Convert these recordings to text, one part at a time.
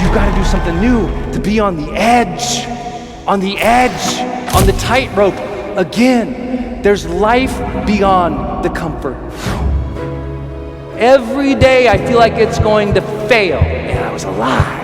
You've got to do something new to be on the edge, on the tightrope again. There's life beyond the comfort zone. Every day I feel like it's going to fail, and I was alive.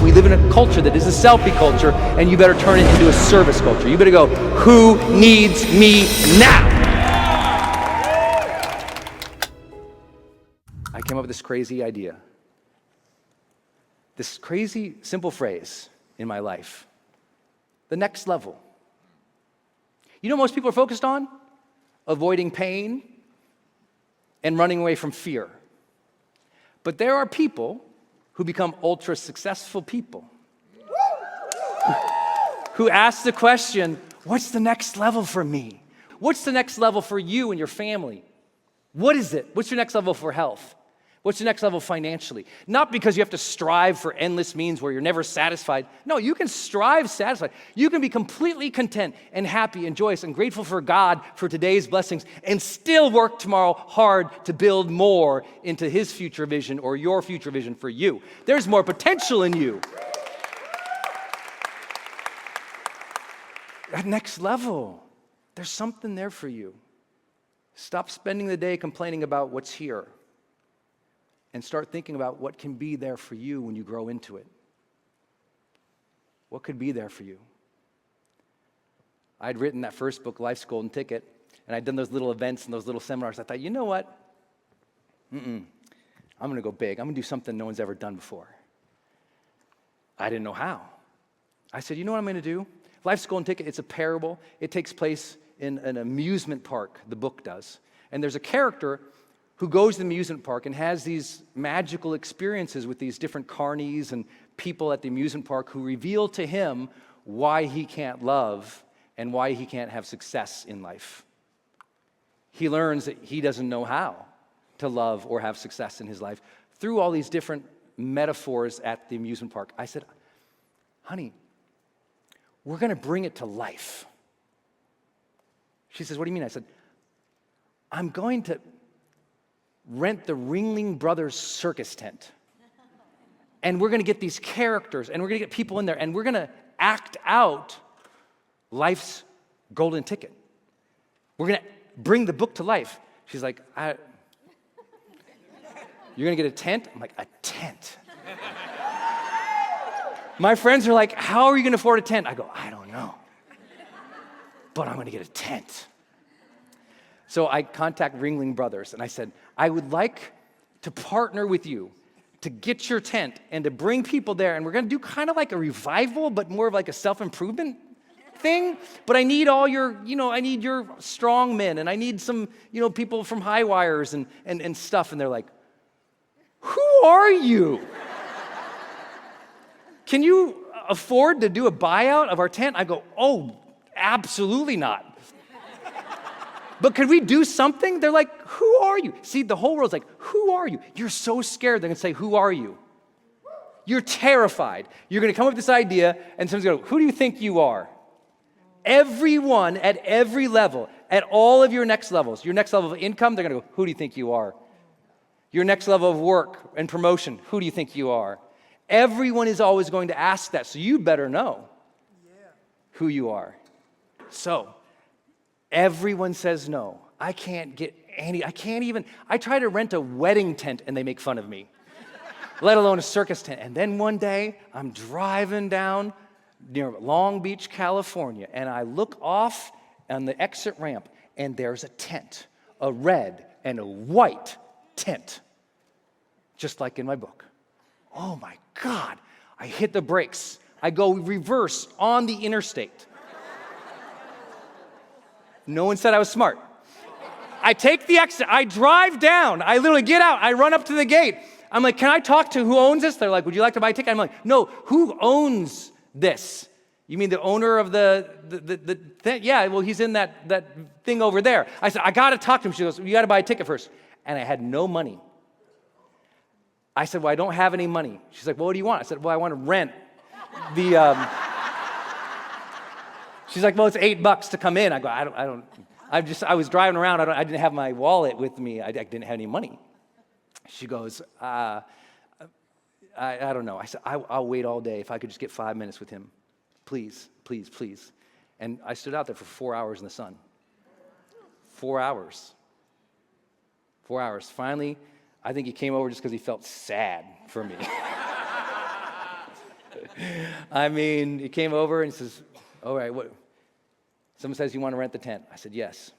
We live in a culture that is a selfie culture, and you better turn it into a service culture. You better go, who needs me now? I came up with this crazy idea. This crazy, simple phrase in my life. The next level. You know what most people are focused on? Avoiding pain and running away from fear. But there are people who become ultra successful people who ask the question, what's the next level for me? What's the next level for you and your family? What is it? What's your next level for health? What's the next level financially? Not because you have to strive for endless means where you're never satisfied. No, you can strive satisfied. You can be completely content and happy and joyous and grateful for God for today's blessings and still work tomorrow hard to build more into His future vision or your future vision for you. There's more potential in you. That next level, there's something there for you. Stop spending the day complaining about what's here. And start thinking about what can be there for you when you grow into it. What could be there for you? I'd written that first book, Life's Golden Ticket, and I'd done those little events and those little seminars. I thought, you know what? I'm going to go big. I'm going to do something no one's ever done before. I didn't know how. I said, you know what I'm going to do? Life's Golden Ticket, it's a parable. It takes place in an amusement park, the book does. And there's a character who goes to the amusement park and has these magical experiences with these different carnies and people at the amusement park who reveal to him why he can't love and why he can't have success in life. He learns that he doesn't know how to love or have success in his life through all these different metaphors at the amusement park. I said, honey, we're going to bring it to life. She says, what do you mean? I said, I'm going to rent the Ringling Brothers circus tent. And we're going to get these characters, and we're going to get people in there, and we're going to act out life's golden ticket. We're going to bring the book to life. She's like, you're going to get a tent? I'm like, a tent? My friends are like, how are you going to afford a tent? I go, I don't know. But I'm going to get a tent. So I contact Ringling Brothers, and I said, I would like to partner with you to get your tent and to bring people there, and we're going to do kind of like a revival, but more of like a self-improvement thing. But I need all your, I need your strong men, and I need some, people from High Wires and stuff. And they're like, who are you? Can you afford to do a buyout of our tent? I go, oh, absolutely not. But could we do something? They're like, who are you? See, the whole world's like, who are you? You're so scared they're going to say, who are you? You're terrified. You're going to come up with this idea, and someone's going to go, who do you think you are? Everyone at every level, at all of your next levels, your next level of income, they're going to go, who do you think you are? Your next level of work and promotion, who do you think you are? Everyone is always going to ask that, so you better know who you are. So, everyone says no. I can't even, I try to rent a wedding tent and they make fun of me, let alone a circus tent. And then one day, I'm driving down near Long Beach, California, and I look off on the exit ramp, and there's a tent, a red and a white tent, just like in my book. Oh my God, I hit the brakes. I go reverse on the interstate. No one said I was smart. I take the exit, I drive down, I literally get out, I run up to the gate. I'm like, can I talk to who owns this? They're like, would you like to buy a ticket? I'm like, no, who owns this? You mean the owner of the thing? Yeah, well, he's in that thing over there. I said, I got to talk to him. She goes, you got to buy a ticket first. And I had no money. I said, well, I don't have any money. She's like, well, what do you want? I said, well, I want to rent the... She's like, well, it's $8 to come in. I go, I was driving around. I didn't have my wallet with me. I didn't have any money. She goes, I don't know. I said, I'll wait all day if I could just get 5 minutes with him. Please, please, please. And I stood out there for 4 hours in the sun. 4 hours. 4 hours. Finally, I think he came over just because he felt sad for me. I mean, he came over and says, all right, what? Someone says, you want to rent the tent? I said, yes.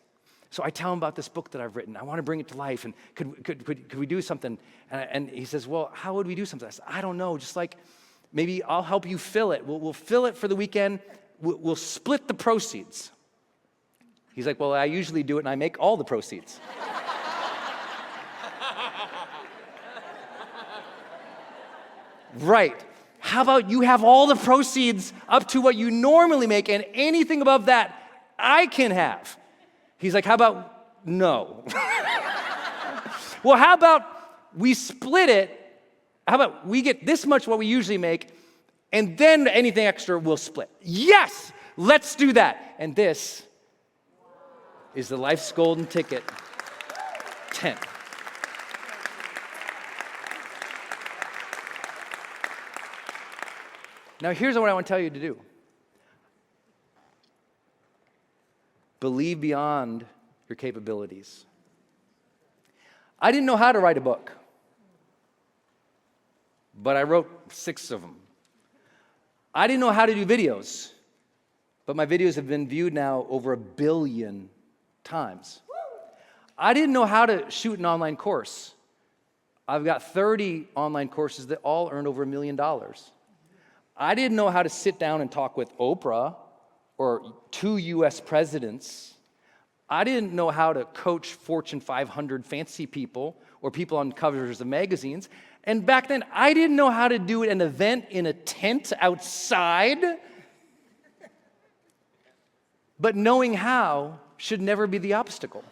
So I tell him about this book that I've written. I want to bring it to life, and could we do something? And he says, well, how would we do something? I said, I don't know, just like maybe I'll help you fill it. We'll fill it for the weekend. We'll split the proceeds. He's like, well, I usually do it, and I make all the proceeds. Right. How about you have all the proceeds up to what you normally make, and anything above that, I can have. He's like, how about no? Well, how about we split it? How about we get this much what we usually make, and then anything extra we'll split? Yes, let's do that. And this is the Life's Golden Ticket tent. Now, here's what I want to tell you to do. Believe beyond your capabilities. I didn't know how to write a book, but I wrote 6 of them. I didn't know how to do videos, but my videos have been viewed now over 1 billion times. I didn't know how to shoot an online course. I've got 30 online courses that all earn over $1 million. I didn't know how to sit down and talk with Oprah or 2 U.S. presidents. I didn't know how to coach Fortune 500 fancy people or people on covers of magazines. And back then, I didn't know how to do an event in a tent outside. But knowing how should never be the obstacle.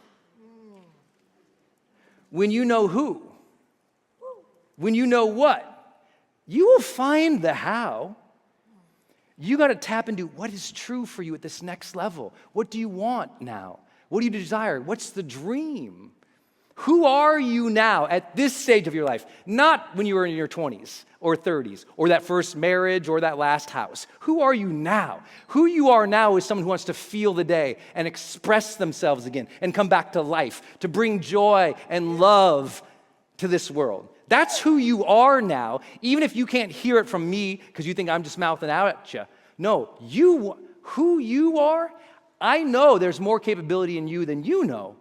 When you know who, when you know what, you will find the how. You got to tap into what is true for you at this next level. What do you want now? What do you desire? What's the dream? Who are you now at this stage of your life? Not when you were in your 20s or 30s or that first marriage or that last house. Who are you now? Who you are now is someone who wants to feel the day and express themselves again and come back to life, to bring joy and love to this world. That's who you are now, even if you can't hear it from me because you think I'm just mouthing out at you. No, who you are, I know there's more capability in you than you know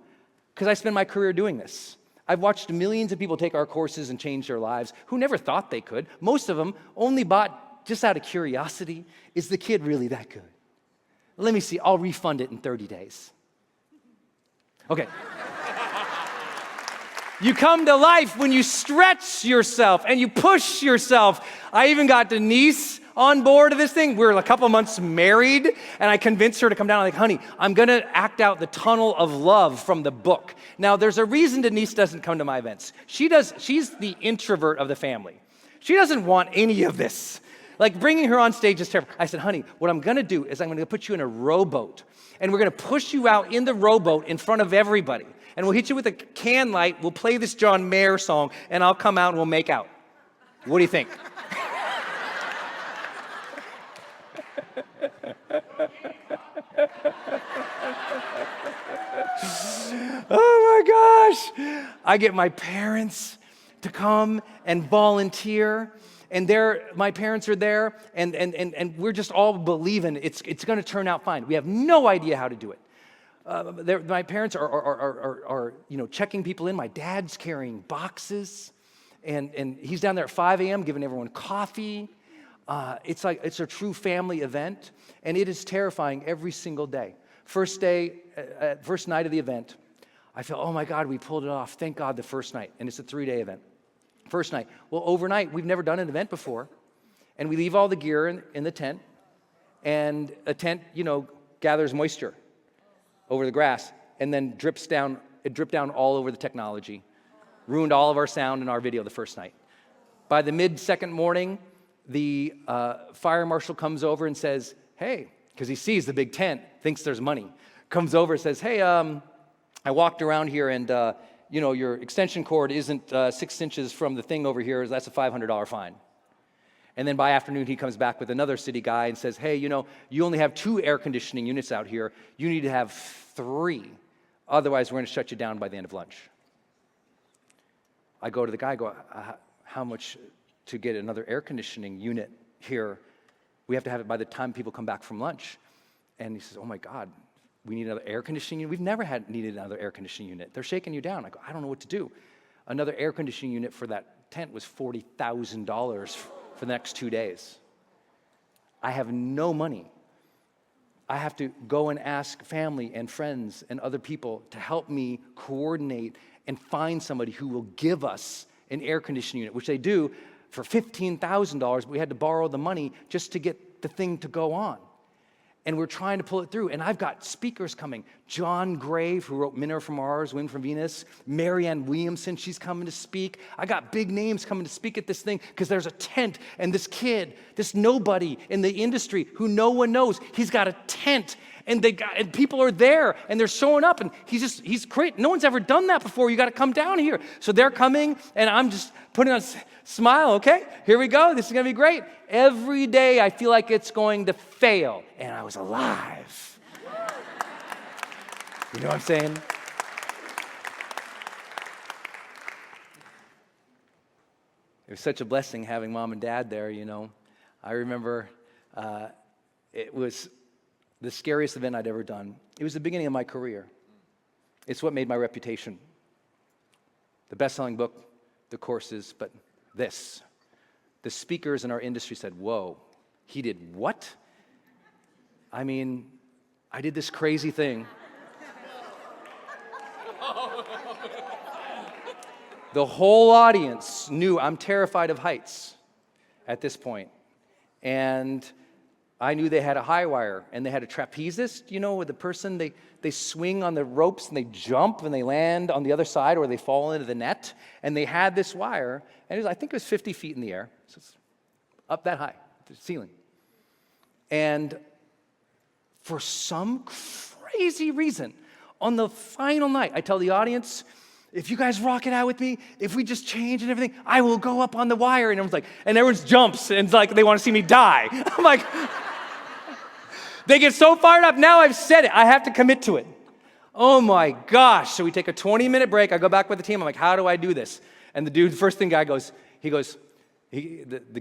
because I spend my career doing this. I've watched millions of people take our courses and change their lives who never thought they could. Most of them only bought just out of curiosity. Is the kid really that good? Let me see, I'll refund it in 30 days. Okay. You come to life when you stretch yourself and you push yourself. I even got Denise on board of this thing. We're a couple months married, and I convinced her to come down. I'm like, honey, I'm going to act out the tunnel of love from the book. Now, there's a reason Denise doesn't come to my events. She's the introvert of the family. She doesn't want any of this. Like, bringing her on stage is terrible. I said, honey, what I'm going to do is I'm going to put you in a rowboat, and we're going to push you out in the rowboat in front of everybody. And we'll hit you with a can light, we'll play this John Mayer song, and I'll come out and we'll make out. What do you think? Oh my gosh! I get my parents to come and volunteer, and my parents are there, and we're just all believing it's going to turn out fine. We have no idea how to do it. My parents are checking people in. My dad's carrying boxes, and he's down there at 5 a.m. giving everyone coffee. It's a true family event, and it is terrifying every single day. First night of the event, I feel, oh my God, we pulled it off. Thank God the first night, and it's a 3-day event. First night. Well, overnight, we've never done an event before, and we leave all the gear in the tent, and a tent, gathers moisture over the grass, and then dripped down all over the technology. Ruined all of our sound and our video the first night. By the mid-second morning, the fire marshal comes over and says, hey, because he sees the big tent, thinks there's money, comes over and says, hey, I walked around here and, your extension cord isn't 6 inches from the thing over here, that's a $500 fine. And then by afternoon, he comes back with another city guy and says, hey, you only have 2 air conditioning units out here. You need to have 3. Otherwise, we're going to shut you down by the end of lunch. I go to the guy, how much to get another air conditioning unit here? We have to have it by the time people come back from lunch. And he says, oh my God, we need another air conditioning unit? We've never needed another air conditioning unit. They're shaking you down. I go, I don't know what to do. Another air conditioning unit for that tent was $40,000 for the next 2 days. I have no money. I have to go and ask family and friends and other people to help me coordinate and find somebody who will give us an air conditioning unit, which they do for $15,000, but we had to borrow the money just to get the thing to go on. And we're trying to pull it through. And I've got speakers coming. John Grave, who wrote Minna from Mars, Wind from Venus. Marianne Williamson, she's coming to speak. I got big names coming to speak at this thing because there's a tent. And this kid, this nobody in the industry who no one knows, he's got a tent. And people are there and they're showing up. And he's great. No one's ever done that before. You got to come down here. So they're coming and I'm just putting on a smile. Okay, here we go. This is going to be great. Every day I feel like it's going to fail. And I was alive. You know what I'm saying? It was such a blessing having mom and dad there, I remember it was the scariest event I'd ever done. It was the beginning of my career. It's what made my reputation. The best-selling book, the courses, but this. The speakers in our industry said, whoa, he did what? I mean, I did this crazy thing. The whole audience knew I'm terrified of heights at this point. And I knew they had a high wire, and they had a trapezist, with the person, they swing on the ropes, and they jump, and they land on the other side, or they fall into the net, and they had this wire, and I think it was 50 feet in the air, so it's up that high, the ceiling. And for some crazy reason, on the final night, I tell the audience, if you guys rock it out with me, if we just change and everything, I will go up on the wire. And everyone's like, and everyone jumps, and it's like they want to see me die. I'm like, they get so fired up. Now I've said it. I have to commit to it. Oh my gosh. So we take a 20-minute break. I go back with the team. I'm like, how do I do this? And the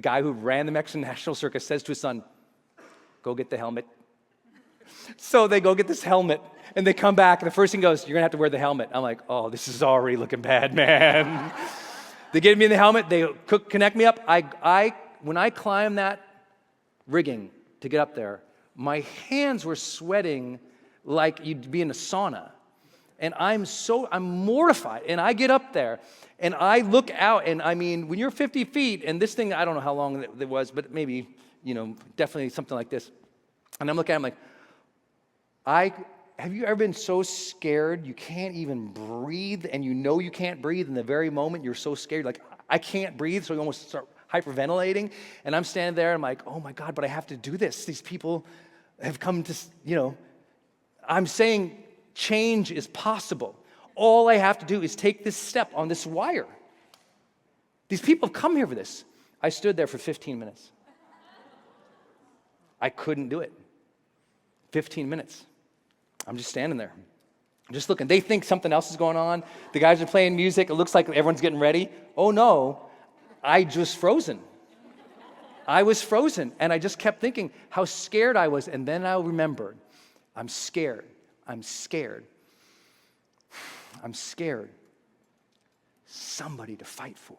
guy who ran the Mexican National Circus says to his son, go get the helmet. So they go get this helmet, and they come back, and the first thing goes, you're going to have to wear the helmet. I'm like, oh, this is already looking bad, man. They get me in the helmet. They connect me up. When I climbed that rigging to get up there, my hands were sweating like you'd be in a sauna. And I'm mortified. And I get up there, and I look out, and I mean, when you're 50 feet, and this thing, I don't know how long it was, but maybe, definitely something like this. And I'm looking at it, I'm like, have you ever been so scared you can't even breathe, and you can't breathe in the very moment you're so scared, like, I can't breathe, so you almost start hyperventilating, and I'm standing there, and I'm like, oh my God, but I have to do this. These people have come to, I'm saying change is possible. All I have to do is take this step on this wire. These people have come here for this. I stood there for 15 minutes. I couldn't do it. 15 minutes. I'm just standing there, just looking. They think something else is going on. The guys are playing music. It looks like everyone's getting ready. Oh no, I was frozen. I was frozen, and I just kept thinking how scared I was, and then I remembered, I'm scared. I'm scared. I'm scared. Somebody to fight for.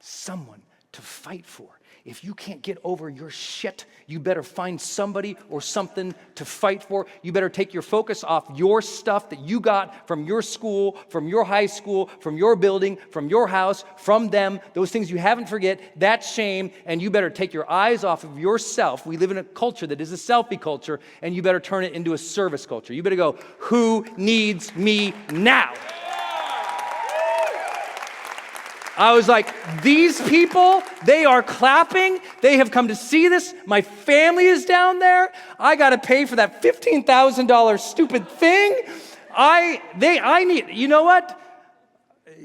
Someone to fight for. If you can't get over your shit, you better find somebody or something to fight for. You better take your focus off your stuff that you got from your school, from your high school, from your building, from your house, from them, those things you haven't forget, that shame, and you better take your eyes off of yourself. We live in a culture that is a selfie culture, and you better turn it into a service culture. You better go, who needs me now? I was like, these people, they are clapping. They have come to see this. My family is down there. I got to pay for that $15,000 stupid thing. I need, you know what?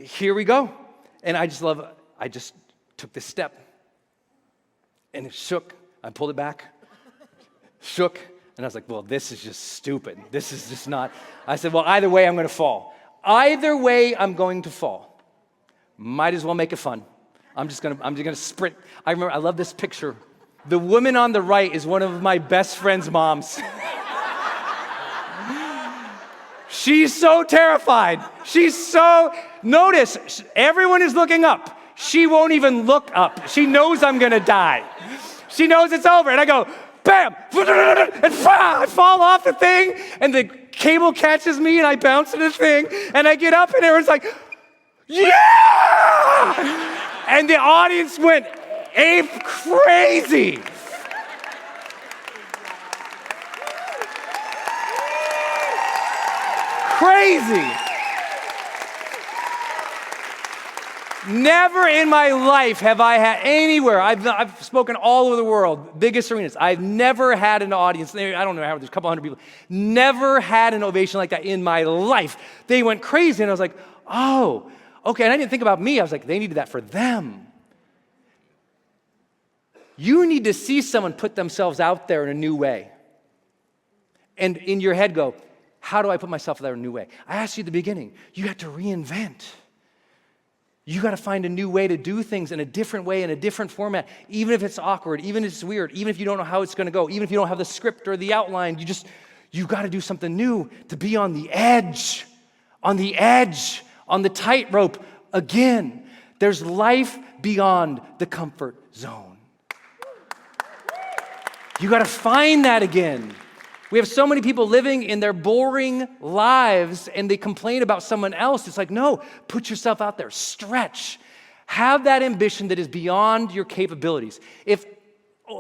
here we go. And I just took this step. And it shook. I pulled it back. Shook. And I was like, well, this is just stupid. This is just not. I said, well, either way, I'm going to fall. Either way, I'm going to fall. Might as well make it fun. I'm just gonna sprint. I love this picture. The woman on the right is one of my best friend's moms. She's so terrified. Notice, everyone is looking up. She won't even look up. She knows I'm gonna die. She knows it's over. And I go, bam, and I fall off the thing, and the cable catches me, and I bounce into the thing, and I get up, and everyone's like, yeah! And the audience went ape crazy. Crazy. Never in my life have I had anywhere. I've spoken all over the world, biggest arenas. I've never had an audience. I don't know how, there's a couple hundred people. Never had an ovation like that in my life. They went crazy, and I was like, oh, okay. And I didn't think about me. I was like, they needed that for them. You need to see someone put themselves out there in a new way. And in your head go, how do I put myself out there in a new way? I asked you at the beginning, you have to reinvent. You got to find a new way to do things in a different way, in a different format, even if it's awkward, even if it's weird, even if you don't know how it's going to go, even if you don't have the script or the outline, you got to do something new to be on the edge, on the tightrope again. There's life beyond the comfort zone. You got to find that again. We have so many people living in their boring lives and they complain about someone else. It's like, no, put yourself out there, stretch. Have that ambition that is beyond your capabilities. If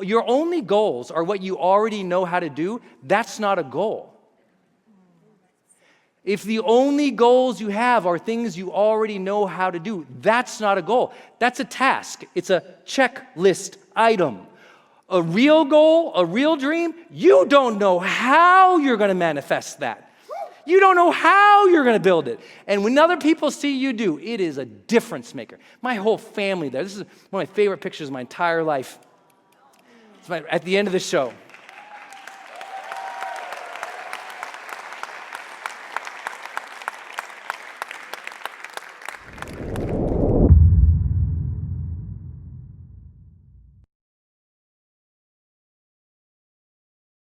your only goals are what you already know how to do, that's not a goal. If the only goals you have are things you already know how to do, that's not a goal. That's a task. It's a checklist item. A real goal, a real dream, you don't know how you're going to manifest that. You don't know how you're going to build it. And when other people see you do, it is a difference maker. My whole family there. This is one of my favorite pictures of my entire life. It's at the end of the show.